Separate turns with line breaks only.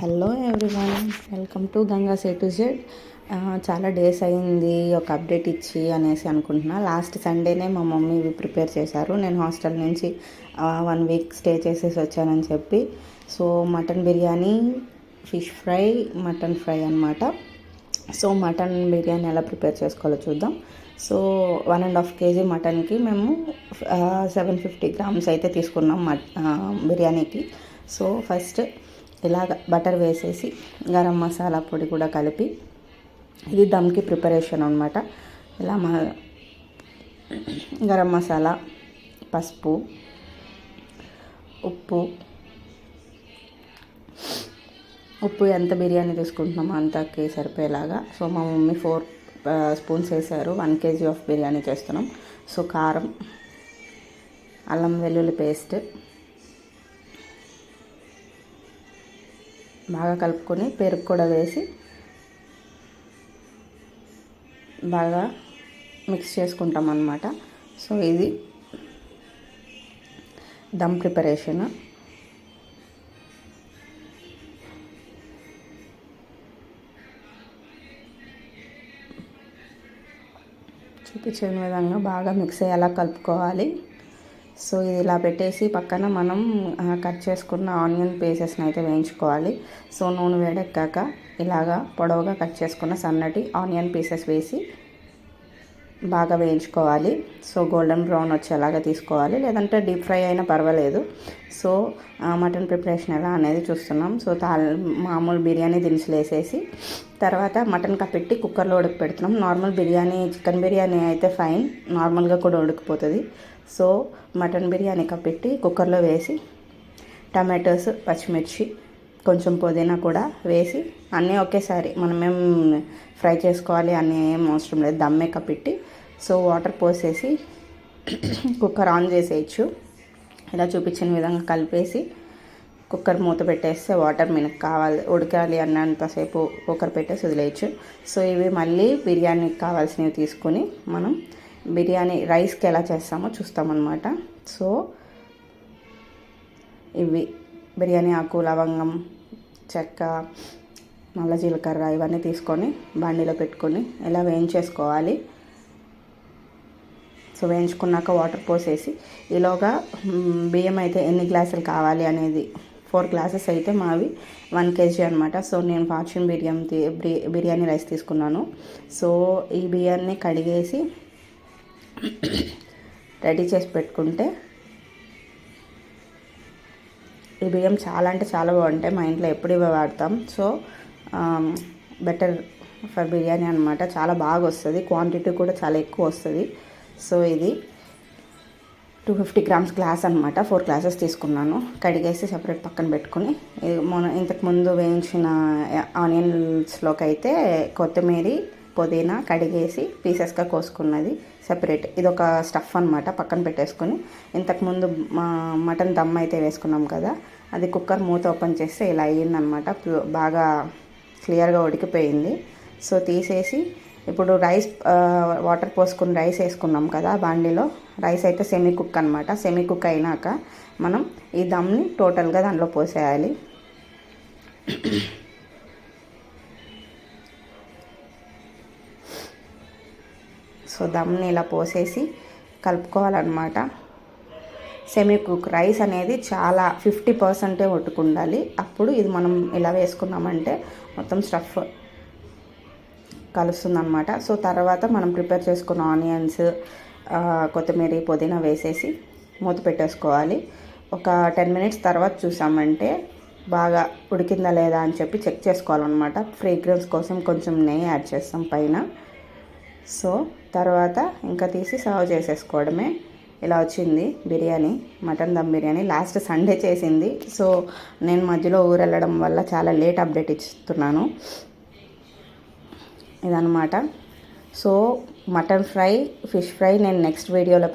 Hello everyone, welcome to Ganga's A to Z. చాలా days అయింది ఒక అప్డేట్ ఇచ్చి అనేసి అనుకుంటున్నా. లాస్ట్ సండేనే మా మమ్మీ ఇవి ప్రిపేర్ చేశారు. నేను హాస్టల్ నుంచి 1 వీక్ స్టే చేసేసి వచ్చానని చెప్పి. So mutton biryani, fish fry, mutton fry అనమాట. సో మటన్ బిర్యానీ ఎలా ప్రిపేర్ చేసుకోవాలో చూద్దాం. సో 1.5 kg మటన్కి మేము 750 grams అయితే తీసుకున్నాం బిర్యానీకి. సో ఫస్ట్ ఇలాగ బటర్ వేసేసి గరం మసాలా పొడి కూడా కలిపి, ఇది దమ్కి ప్రిపరేషన్ అనమాట. ఇలా గరం మసాలా, పసుపు, ఉప్పు ఎంత బిర్యానీ తీసుకుంటున్నామో అంతకి సరిపోయేలాగా. సో మా మమ్మీ 4 స్పూన్స్ వేసారు. 1 kg ఆఫ్ బిర్యానీ చేస్తున్నాం. సో కారం, అల్లం వెల్లుల్లి పేస్ట్ బాగా కలుపుకొని పెరుగు కూడా వేసి బాగా మిక్స్ చేసుకుంటాం అన్నమాట. సో ఇది దమ్ ప్రిపరేషన్. చూపించిన విధంగా బాగా మిక్స్ అయ్యేలా కలుపుకోవాలి. సో ఇది ఇలా పెట్టేసి పక్కన మనం కట్ చేసుకున్న ఆనియన్ పీసెస్ని అయితే వేయించుకోవాలి. సో నూనె వేడెక్కాక ఇలాగా పొడవుగా కట్ చేసుకున్న సన్నటి ఆనియన్ పీసెస్ వేసి బాగా వేయించుకోవాలి. సో గోల్డెన్ బ్రౌన్ వచ్చేలాగా తీసుకోవాలి, లేదంటే డీప్ ఫ్రై అయినా పర్వాలేదు. సో మటన్ ప్రిపరేషన్ ఎలా అనేది చూస్తున్నాం. సో మామూలు బిర్యానీ దినుసులు వేసేసి తర్వాత మటన్ పెట్టి కుక్కర్లో ఉడక పెడుతున్నాం. నార్మల్ బిర్యానీ, చికెన్ బిర్యానీ అయితే ఫైన్, నార్మల్గా కూడా ఉడికిపోతుంది. సో మటన్ బిర్యానీ పెట్టి కుక్కర్లో వేసి టమాటోస్, పచ్చిమిర్చి, కొంచెం పుదీనా కూడా వేసి అన్నీ ఒకేసారి మనమేం ఫ్రై చేసుకోవాలి అన్నీ ఏం అవసరం లేదు, దమ్మే పెట్టి. సో వాటర్ పోసేసి కుక్కర్ ఆన్ చేసేయచ్చు. ఇలా చూపించిన విధంగా కలిపేసి కుక్కర్ మూత పెట్టేస్తే వాటర్ మనకు ఉడకాలి అన్నంతసేపు కుక్కర్ పెట్టేసి వదిలేయచ్చు. సో ఇవి మళ్ళీ బిర్యానీకి కావాల్సినవి తీసుకొని మనం బిర్యానీ రైస్కి ఎలా చేస్తామో చూస్తామన్నమాట. సో ఇవి బిర్యానీ ఆకు, లవంగం, చెక్క, నల్ల జీలకర్ర ఇవన్నీ తీసుకొని బండిలో పెట్టుకొని ఇలా వేయించేసుకోవాలి. సో వేయించుకున్నాక వాటర్ పోసేసి ఈలోగా బియ్యం అయితే ఎన్ని గ్లాసులు కావాలి అనేది 4 గ్లాసెస్ అయితే మావి 1 kg అనమాట. సో నేను ఫార్చ్యూన్ బిర్యానీ రైస్ తీసుకున్నాను. సో ఈ బియ్యాన్ని కడిగేసి రెడీ చేసి పెట్టుకుంటే ఈ బియ్యం చాలా అంటే చాలా బాగుంటాయి. మా ఇంట్లో ఎప్పుడు ఇవే వాడతాం. సో బెటర్ ఫర్ బిర్యానీ అనమాట. చాలా బాగా వస్తుంది, క్వాంటిటీ కూడా చాలా ఎక్కువ వస్తుంది. సో ఇది 250 grams గ్లాస్ అనమాట. 4 గ్లాసెస్ తీసుకున్నాను. కడిగేసి సపరేట్ పక్కన పెట్టుకుని ఇంతకుముందు వేయించిన ఆనియన్స్లోకి అయితే కొత్తిమీర, పుదీనా కడిగేసి పీసెస్గా కోసుకున్నది సెపరేట్. ఇది ఒక స్టఫ్ అనమాట, పక్కన పెట్టేసుకొని ఇంతకుముందు మటన్ దమ్ అయితే వేసుకున్నాం కదా, అది కుక్కర్ మూత ఓపెన్ చేస్తే ఇలా అయ్యిందనమాట. బాగా క్లియర్గా ఉడికిపోయింది. సో తీసేసి ఇప్పుడు రైస్, వాటర్ పోసుకుని రైస్ వేసుకున్నాం కదా బాండీలో. రైస్ అయితే సెమీ కుక్ అనమాట. సెమీ కుక్ అయినాక మనం ఈ దమ్ని టోటల్గా దాంట్లో పోసేయాలి. సో దమ్ని ఇలా పోసేసి కలుపుకోవాలన్నమాట. సెమీ కుక్ రైస్ అనేది చాలా 50% ఉట్టుకుండాలి. అప్పుడు ఇది మనం ఇలా వేసుకున్నామంటే మొత్తం స్టఫ్ కలుస్తుందన్నమాట. సో తర్వాత మనం ప్రిపేర్ చేసుకున్న ఆనియన్స్, కొత్తిమీర, పుదీనా వేసేసి మూత పెట్టేసుకోవాలి. ఒక 10 minutes తర్వాత చూసామంటే బాగా ఉడికిందా లేదా అని చెప్పి చెక్ చేసుకోవాలన్నమాట. ఫ్రేగ్రెన్స్ కోసం కొంచెం నెయ్యి యాడ్ చేస్తాం పైన. సో తర్వాత ఇంకా తీసి సర్వ్ చేసేసుకోవడమే. ఇలా వచ్చింది biryani, mutton dum biryani. Last Sunday చేసింది. సో నేను మధ్యలో ఊరు వెళ్ళడం వల్ల చాలా లేట్ అప్డేట్ ఇస్తున్నాను ఇదనమాట. So mutton fry, fish fry నేను నెక్స్ట్ వీడియోలో